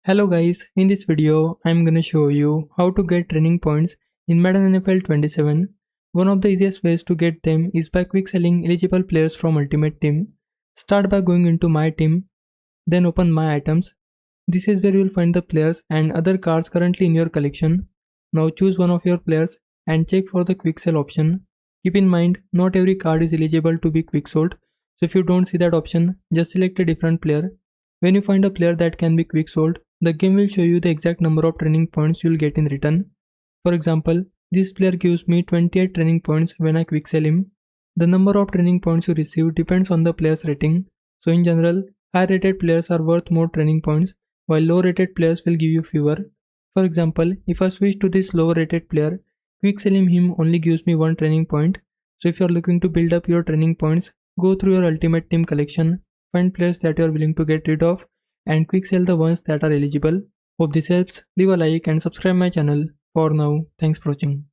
Hello guys, in this video I'm gonna show you how to get training points in Madden NFL 27. One of the easiest ways to get them is by quick selling eligible players from Ultimate Team. Start by going into My Team, then open My Items. This is where you will find the players and other cards currently in your collection. Now choose one of your players and check for the quick sell option. Keep in mind, not every card is eligible to be quick sold, so if you don't see that option, just select a different player. When you find a player that can be quick sold, the game will show you the exact number of training points you'll get in return. For example, this player gives me 28 training points when I quick sell him. The number of training points you receive depends on the player's rating. So in general, high rated players are worth more training points, while low rated players will give you fewer. For example, if I switch to this lower rated player, quick selling him only gives me 1 training point. So if you are looking to build up your training points, go through your Ultimate Team collection, find players that you are willing to get rid of, and quick sell the ones that are eligible. Hope this helps. Leave a like and subscribe my channel. For now, thanks for watching.